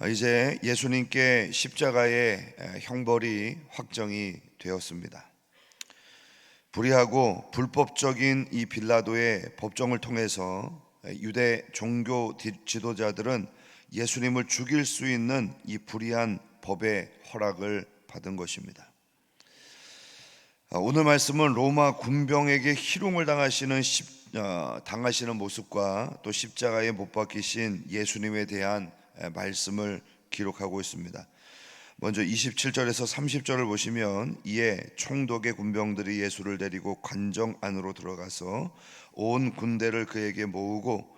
이제 예수님께 십자가의 형벌이 확정이 되었습니다. 불의하고 불법적인 이 빌라도의 법정을 통해서 유대 종교 지도자들은 예수님을 죽일 수 있는 이 불의한 법의 허락을 받은 것입니다. 오늘 말씀은 로마 군병에게 희롱을 당하시는 모습과 또 십자가에 못 박히신 예수님에 대한 말씀을 기록하고 있습니다. 먼저 27절에서 30절을 보시면, 이에 총독의 군병들이 예수를 데리고 관정 안으로 들어가서 온 군대를 그에게 모으고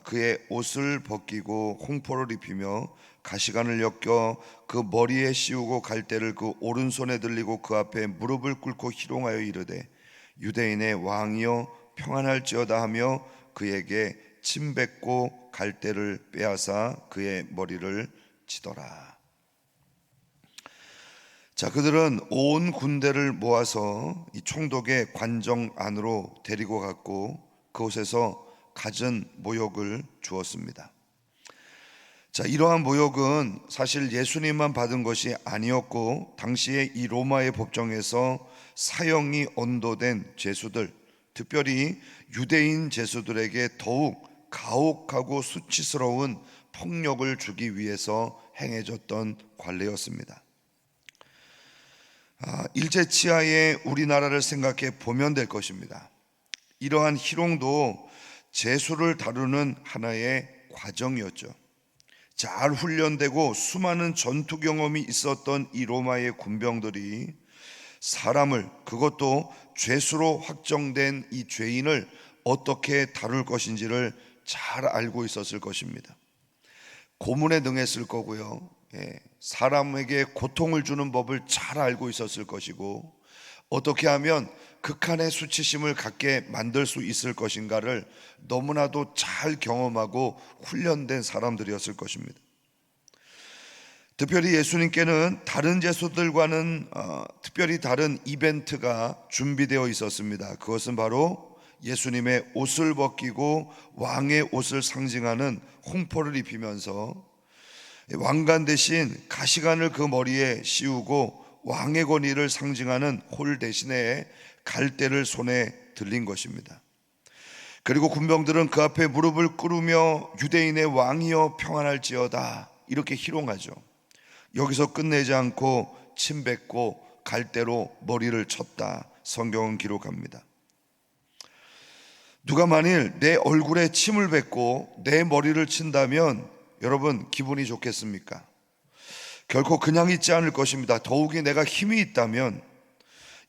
그의 옷을 벗기고 홍포를 입히며 가시관을 엮여 그 머리에 씌우고 갈대를 그 오른손에 들리고 그 앞에 무릎을 꿇고 희롱하여 이르되, 유대인의 왕이여 평안할지어다 하며 그에게 침 뱉고 갈대를 빼앗아 그의 머리를 치더라. 자, 그들은 온 군대를 모아서 이 총독의 관정 안으로 데리고 갔고 그곳에서 갖은 모욕을 주었습니다. 자, 이러한 모욕은 사실 예수님만 받은 것이 아니었고 당시에 이 로마의 법정에서 사형이 언도된 죄수들, 특별히 유대인 죄수들에게 더욱 가혹하고 수치스러운 폭력을 주기 위해서 행해졌던 관례였습니다. 일제치하의 우리나라를 생각해 보면 될 것입니다. 이러한 희롱도 죄수를 다루는 하나의 과정이었죠. 잘 훈련되고 수많은 전투 경험이 있었던 이 로마의 군병들이 사람을, 그것도 죄수로 확정된 이 죄인을 어떻게 다룰 것인지를 잘 알고 있었을 것입니다. 고문에 능했을 거고요, 사람에게 고통을 주는 법을 잘 알고 있었을 것이고, 어떻게 하면 극한의 수치심을 갖게 만들 수 있을 것인가를 너무나도 잘 경험하고 훈련된 사람들이었을 것입니다. 특별히 예수님께는 다른 죄수들과는 특별히 다른 이벤트가 준비되어 있었습니다. 그것은 바로 예수님의 옷을 벗기고 왕의 옷을 상징하는 홍포를 입히면서 왕관 대신 가시관을 그 머리에 씌우고 왕의 권위를 상징하는 홀 대신에 갈대를 손에 들린 것입니다. 그리고 군병들은 그 앞에 무릎을 꿇으며 유대인의 왕이여 평안할지어다 이렇게 희롱하죠. 여기서 끝내지 않고 침 뱉고 갈대로 머리를 쳤다, 성경은 기록합니다. 누가 만일 내 얼굴에 침을 뱉고 내 머리를 친다면 여러분 기분이 좋겠습니까? 결코 그냥 있지 않을 것입니다. 더욱이 내가 힘이 있다면,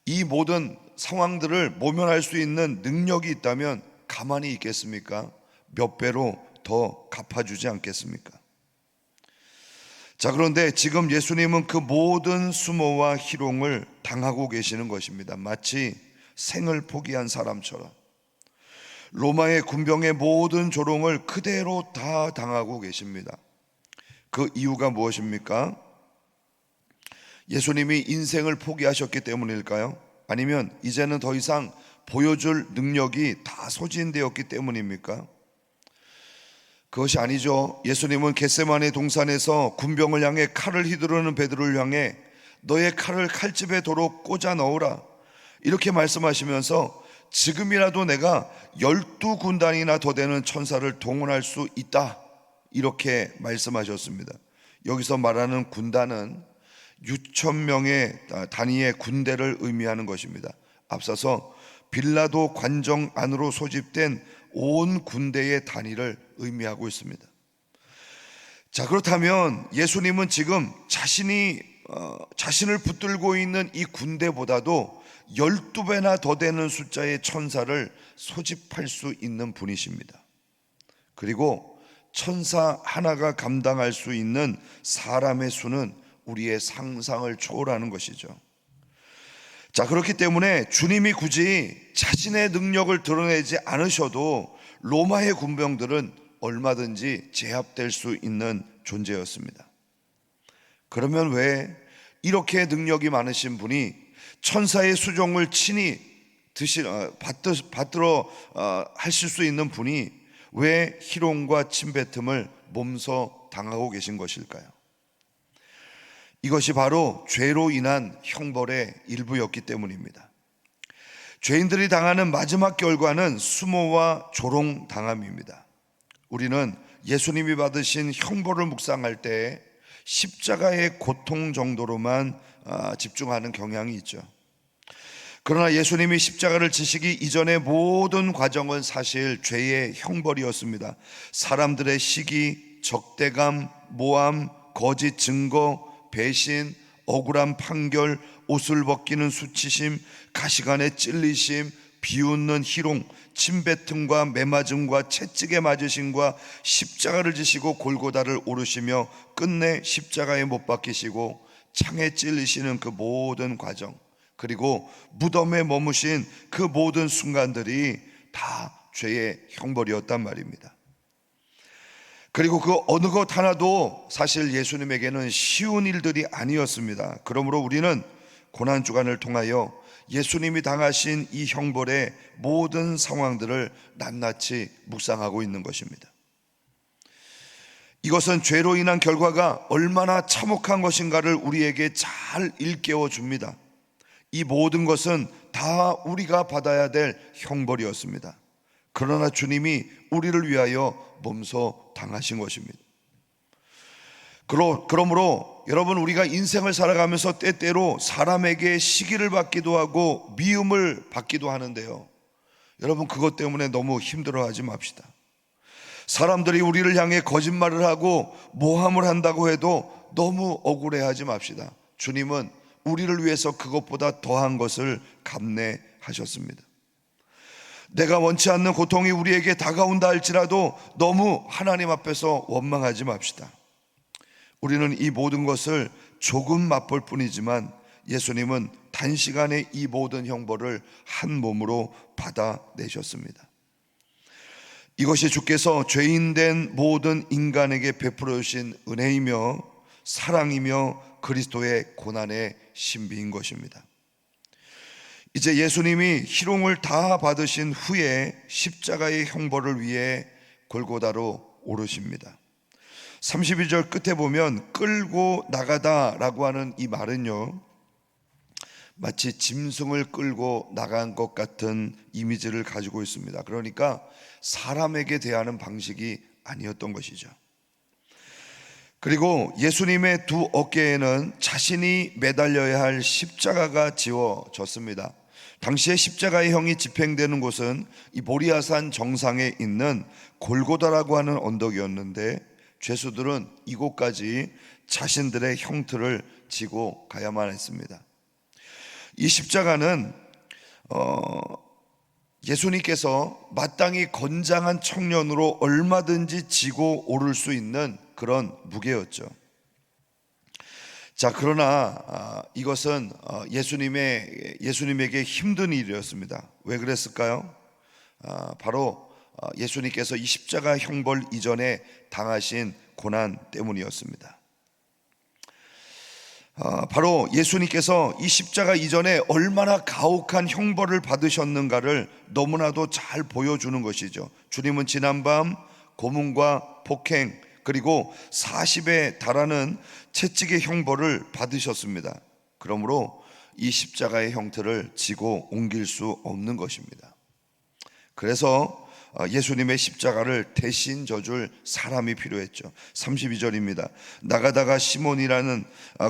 이 모든 상황들을 모면할 수 있는 능력이 있다면 가만히 있겠습니까? 몇 배로 더 갚아주지 않겠습니까? 자, 그런데 지금 예수님은 그 모든 수모와 희롱을 당하고 계시는 것입니다. 마치 생을 포기한 사람처럼 로마의 군병의 모든 조롱을 그대로 다 당하고 계십니다. 그 이유가 무엇입니까? 예수님이 인생을 포기하셨기 때문일까요? 아니면 이제는 더 이상 보여줄 능력이 다 소진되었기 때문입니까? 그것이 아니죠. 예수님은 겟세마네 동산에서 군병을 향해 칼을 휘두르는 베드로를 향해 너의 칼을 칼집에 도로 꽂아 넣으라 이렇게 말씀하시면서 지금이라도 내가 12군단이나 더 되는 천사를 동원할 수 있다 이렇게 말씀하셨습니다. 여기서 말하는 군단은 6,000명의 단위의 군대를 의미하는 것입니다. 앞서서 빌라도 관정 안으로 소집된 온 군대의 단위를 의미하고 있습니다. 자, 그렇다면 예수님은 지금 자신을 붙들고 있는 이 군대보다도 12배나 더 되는 숫자의 천사를 소집할 수 있는 분이십니다. 그리고 천사 하나가 감당할 수 있는 사람의 수는 우리의 상상을 초월하는 것이죠. 자, 그렇기 때문에 주님이 굳이 자신의 능력을 드러내지 않으셔도 로마의 군병들은 얼마든지 제압될 수 있는 존재였습니다. 그러면 왜 이렇게 능력이 많으신 분이 천사의 수종을 친히 받들어 하실 수 있는 분이 왜 희롱과 침뱉음을 몸소 당하고 계신 것일까요? 이것이 바로 죄로 인한 형벌의 일부였기 때문입니다. 죄인들이 당하는 마지막 결과는 수모와 조롱당함입니다. 우리는 예수님이 받으신 형벌을 묵상할 때 십자가의 고통 정도로만 집중하는 경향이 있죠. 그러나 예수님이 십자가를 지시기 이전의 모든 과정은 사실 죄의 형벌이었습니다. 사람들의 시기, 적대감, 모함, 거짓 증거, 배신, 억울한 판결, 옷을 벗기는 수치심, 가시관에 찔리심, 비웃는 희롱, 침뱉음과 매맞음과 채찍에 맞으심과 십자가를 지시고 골고다를 오르시며 끝내 십자가에 못 박히시고 창에 찔리시는 그 모든 과정, 그리고 무덤에 머무신 그 모든 순간들이 다 죄의 형벌이었단 말입니다. 그리고 그 어느 것 하나도 사실 예수님에게는 쉬운 일들이 아니었습니다. 그러므로 우리는 고난주간을 통하여 예수님이 당하신 이 형벌의 모든 상황들을 낱낱이 묵상하고 있는 것입니다. 이것은 죄로 인한 결과가 얼마나 참혹한 것인가를 우리에게 잘 일깨워 줍니다. 이 모든 것은 다 우리가 받아야 될 형벌이었습니다. 그러나 주님이 우리를 위하여 몸소 당하신 것입니다. 그러므로 여러분, 우리가 인생을 살아가면서 때때로 사람에게 시기를 받기도 하고 미움을 받기도 하는데요, 여러분, 그것 때문에 너무 힘들어하지 맙시다. 사람들이 우리를 향해 거짓말을 하고 모함을 한다고 해도 너무 억울해하지 맙시다. 주님은 우리를 위해서 그것보다 더한 것을 감내하셨습니다. 내가 원치 않는 고통이 우리에게 다가온다 할지라도 너무 하나님 앞에서 원망하지 맙시다. 우리는 이 모든 것을 조금 맛볼 뿐이지만 예수님은 단시간에 이 모든 형벌을 한 몸으로 받아내셨습니다. 이것이 주께서 죄인된 모든 인간에게 베풀어 주신 은혜이며 사랑이며 그리스도의 고난의 신비인 것입니다. 이제 예수님이 희롱을 다 받으신 후에 십자가의 형벌을 위해 골고다로 오르십니다. 32절 끝에 보면 끌고 나가다라고 하는 이 말은요, 마치 짐승을 끌고 나간 것 같은 이미지를 가지고 있습니다. 그러니까 사람에게 대하는 방식이 아니었던 것이죠. 그리고 예수님의 두 어깨에는 자신이 매달려야 할 십자가가 지워졌습니다. 당시에 십자가의 형이 집행되는 곳은 이 모리아산 정상에 있는 골고다라고 하는 언덕이었는데, 죄수들은 이곳까지 자신들의 형틀을 지고 가야만 했습니다. 이 십자가는 예수님께서 마땅히 건장한 청년으로 얼마든지 지고 오를 수 있는 그런 무게였죠. 자, 그러나 이것은 예수님에게 힘든 일이었습니다. 왜 그랬을까요? 바로 예수님께서 이 십자가 형벌 이전에 당하신 고난 때문이었습니다. 바로 예수님께서 이 십자가 이전에 얼마나 가혹한 형벌을 받으셨는가를 너무나도 잘 보여주는 것이죠. 주님은 지난밤 고문과 폭행, 그리고 40에 달하는 채찍의 형벌을 받으셨습니다. 그러므로 이 십자가의 형태를 지고 옮길 수 없는 것입니다. 그래서 예수님의 십자가를 대신 져줄 사람이 필요했죠. 32절입니다. 나가다가 시몬이라는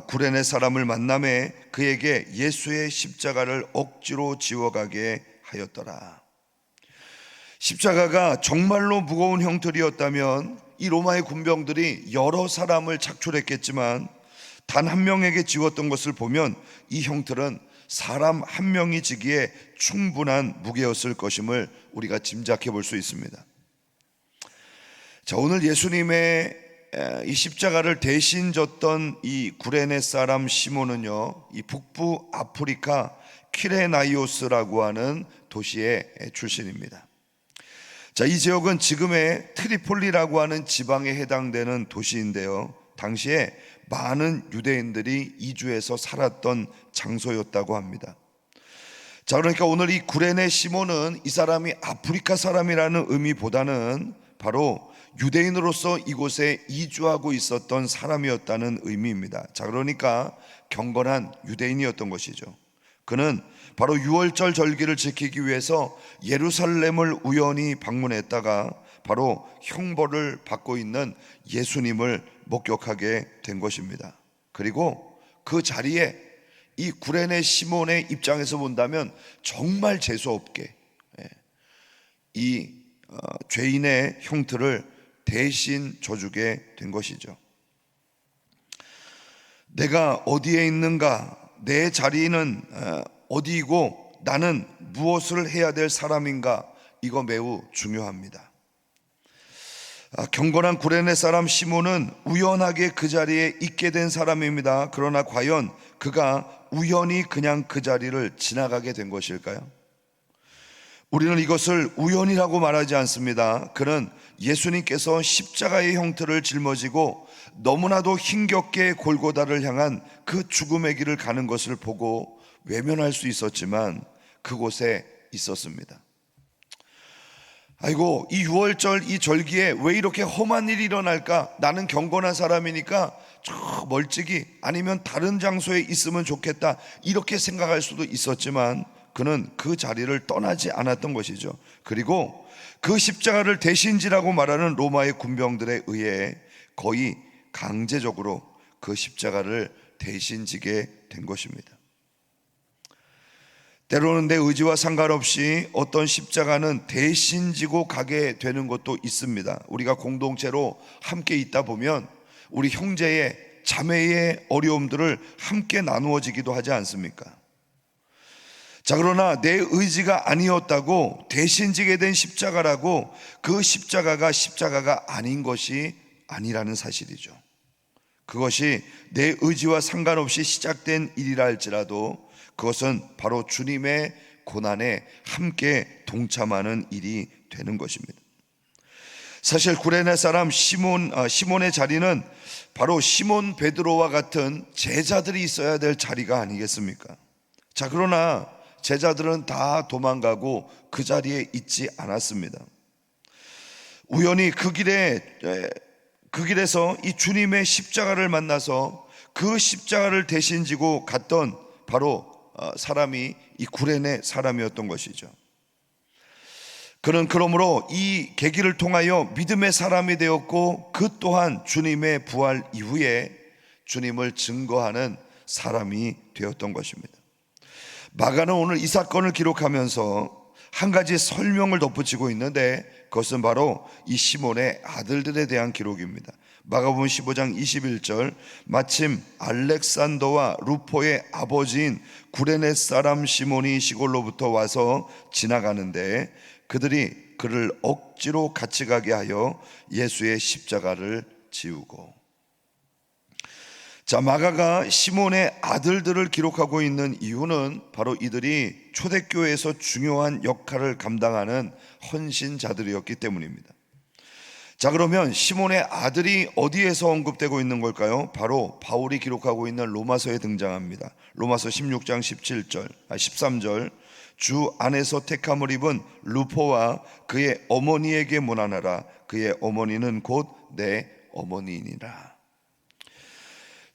구레네 사람을 만나매 그에게 예수의 십자가를 억지로 지워가게 하였더라. 십자가가 정말로 무거운 형틀이었다면 이 로마의 군병들이 여러 사람을 착출했겠지만 단 한 명에게 지웠던 것을 보면 이 형틀은 사람 한 명이 지기에 충분한 무게였을 것임을 우리가 짐작해 볼 수 있습니다. 자, 오늘 예수님의 이 십자가를 대신 졌던 이 구레네 사람 시몬은요, 이 북부 아프리카 키레나이오스라고 하는 도시의 출신입니다. 자, 이 지역은 지금의 트리폴리라고 하는 지방에 해당되는 도시인데요, 당시에 많은 유대인들이 이주해서 살았던 장소였다고 합니다. 자, 그러니까 오늘 이 구레네 시몬은 이 사람이 아프리카 사람이라는 의미보다는 바로 유대인으로서 이곳에 이주하고 있었던 사람이었다는 의미입니다. 자, 그러니까 경건한 유대인이었던 것이죠. 그는 바로 유월절 절기를 지키기 위해서 예루살렘을 우연히 방문했다가 바로 형벌을 받고 있는 예수님을 목격하게 된 것입니다. 그리고 그 자리에 이 구레네 시몬의 입장에서 본다면 정말 재수없게 이 죄인의 형틀을 대신 져주게 된 것이죠. 내가 어디에 있는가, 내 자리는 어디이고 나는 무엇을 해야 될 사람인가, 이거 매우 중요합니다. 경건한 구레네 사람 시몬은 우연하게 그 자리에 있게 된 사람입니다. 그러나 과연 그가 우연히 그냥 그 자리를 지나가게 된 것일까요? 우리는 이것을 우연이라고 말하지 않습니다. 그는 예수님께서 십자가의 형틀을 짊어지고 너무나도 힘겹게 골고다를 향한 그 죽음의 길을 가는 것을 보고 외면할 수 있었지만 그곳에 있었습니다. 아이고, 이 유월절 이 절기에 왜 이렇게 험한 일이 일어날까? 나는 경건한 사람이니까 저 멀찍이 아니면 다른 장소에 있으면 좋겠다, 이렇게 생각할 수도 있었지만 그는 그 자리를 떠나지 않았던 것이죠. 그리고 그 십자가를 대신 지라고 말하는 로마의 군병들에 의해 거의 강제적으로 그 십자가를 대신 지게 된 것입니다. 때로는 내 의지와 상관없이 어떤 십자가는 대신 지고 가게 되는 것도 있습니다. 우리가 공동체로 함께 있다 보면 우리 형제의 자매의 어려움들을 함께 나누어지기도 하지 않습니까? 자, 그러나 내 의지가 아니었다고 대신 지게 된 십자가라고 그 십자가가 아닌 것이 아니라는 사실이죠. 그것이 내 의지와 상관없이 시작된 일이라 할지라도 그것은 바로 주님의 고난에 함께 동참하는 일이 되는 것입니다. 사실 구레네 사람 시몬의 자리는 바로 시몬 베드로와 같은 제자들이 있어야 될 자리가 아니겠습니까? 자, 그러나 제자들은 다 도망가고 그 자리에 있지 않았습니다. 우연히 그 길에서 이 주님의 십자가를 만나서 그 십자가를 대신 지고 갔던 바로 사람이 이 구레네 사람이었던 것이죠. 그는 그러므로 이 계기를 통하여 믿음의 사람이 되었고 그 또한 주님의 부활 이후에 주님을 증거하는 사람이 되었던 것입니다. 마가는 오늘 이 사건을 기록하면서 한 가지 설명을 덧붙이고 있는데 그것은 바로 이 시몬의 아들들에 대한 기록입니다. 마가복음 15장 21절, 마침 알렉산더와 루포의 아버지인 구레네 사람 시몬이 시골로부터 와서 지나가는데 그들이 그를 억지로 같이 가게 하여 예수의 십자가를 지우고. 자, 마가가 시몬의 아들들을 기록하고 있는 이유는 바로 이들이 초대교회에서 중요한 역할을 감당하는 헌신자들이었기 때문입니다. 자, 그러면 시몬의 아들이 어디에서 언급되고 있는 걸까요? 바로 바울이 기록하고 있는 로마서에 등장합니다. 로마서 16장 13절, 주 안에서 택함을 입은 루포와 그의 어머니에게 문안하라. 그의 어머니는 곧 내 어머니이니라.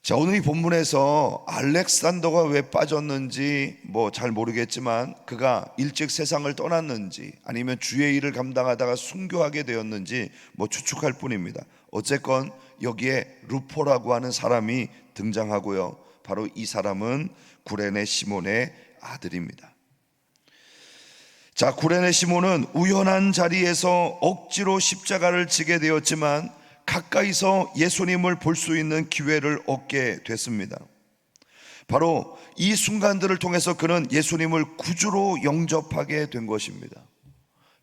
자, 오늘 이 본문에서 알렉산더가 왜 빠졌는지 잘 모르겠지만 그가 일찍 세상을 떠났는지 아니면 주의 일을 감당하다가 순교하게 되었는지 추측할 뿐입니다. 어쨌건 여기에 루포라고 하는 사람이 등장하고요, 바로 이 사람은 구레네 시몬의 아들입니다. 자, 구레네 시몬은 우연한 자리에서 억지로 십자가를 지게 되었지만 가까이서 예수님을 볼 수 있는 기회를 얻게 됐습니다. 바로 이 순간들을 통해서 그는 예수님을 구주로 영접하게 된 것입니다.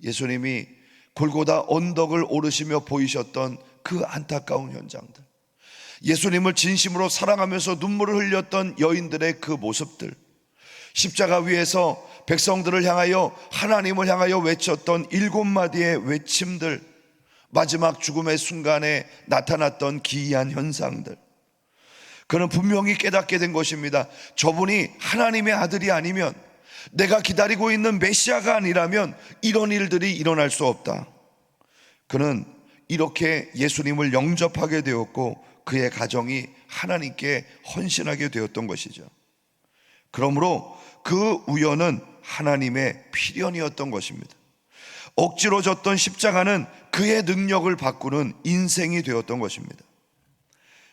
예수님이 골고다 언덕을 오르시며 보이셨던 그 안타까운 현장들, 예수님을 진심으로 사랑하면서 눈물을 흘렸던 여인들의 그 모습들, 십자가 위에서 백성들을 향하여, 하나님을 향하여 외쳤던 7마디의 외침들, 마지막 죽음의 순간에 나타났던 기이한 현상들, 그는 분명히 깨닫게 된 것입니다. 저분이 하나님의 아들이 아니면, 내가 기다리고 있는 메시아가 아니라면 이런 일들이 일어날 수 없다. 그는 이렇게 예수님을 영접하게 되었고 그의 가정이 하나님께 헌신하게 되었던 것이죠. 그러므로 그 우연은 하나님의 필연이었던 것입니다. 억지로 졌던 십자가는 그의 능력을 바꾸는 인생이 되었던 것입니다.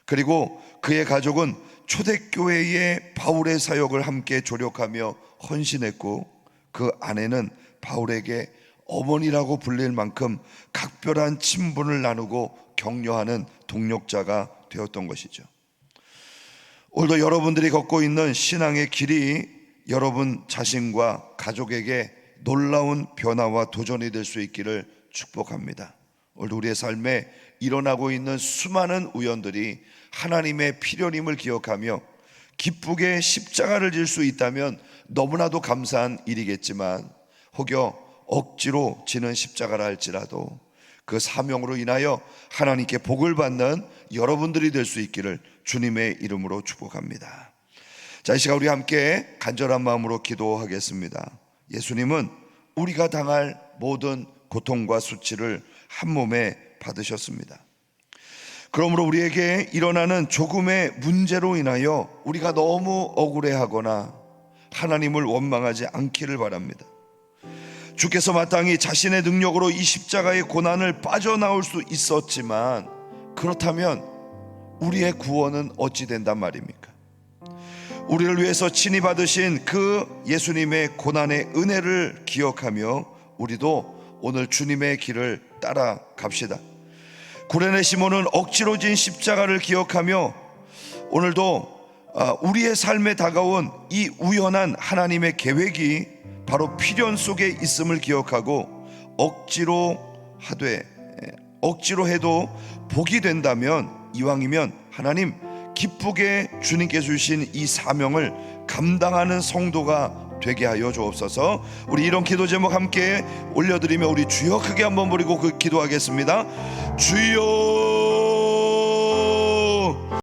그리고 그의 가족은 초대교회의 바울의 사역을 함께 조력하며 헌신했고 그 아내는 바울에게 어머니라고 불릴 만큼 각별한 친분을 나누고 격려하는 동력자가 되었던 것이죠. 오늘도 여러분들이 걷고 있는 신앙의 길이 여러분 자신과 가족에게 놀라운 변화와 도전이 될 수 있기를 축복합니다. 오늘도 우리의 삶에 일어나고 있는 수많은 우연들이 하나님의 필연임을 기억하며 기쁘게 십자가를 질 수 있다면 너무나도 감사한 일이겠지만 혹여 억지로 지는 십자가라 할지라도 그 사명으로 인하여 하나님께 복을 받는 여러분들이 될 수 있기를 주님의 이름으로 축복합니다. 자, 이 시간 우리 함께 간절한 마음으로 기도하겠습니다. 예수님은 우리가 당할 모든 고통과 수치를 한 몸에 받으셨습니다. 그러므로 우리에게 일어나는 조금의 문제로 인하여 우리가 너무 억울해하거나 하나님을 원망하지 않기를 바랍니다. 주께서 마땅히 자신의 능력으로 이 십자가의 고난을 빠져나올 수 있었지만 그렇다면 우리의 구원은 어찌 된단 말입니까? 우리를 위해서 친히 받으신 그 예수님의 고난의 은혜를 기억하며 우리도 오늘 주님의 길을 따라갑시다. 구레네 시몬은 억지로 진 십자가를 기억하며 오늘도 우리의 삶에 다가온 이 우연한 하나님의 계획이 바로 필연 속에 있음을 기억하고 억지로 해도 복이 된다면 이왕이면 하나님 기쁘게 주님께서 주신 이 사명을 감당하는 성도가 되게 하여 주옵소서. 우리 이런 기도 제목 함께 올려드리며 우리 주여 크게 한번 부르고 그 기도하겠습니다. 주여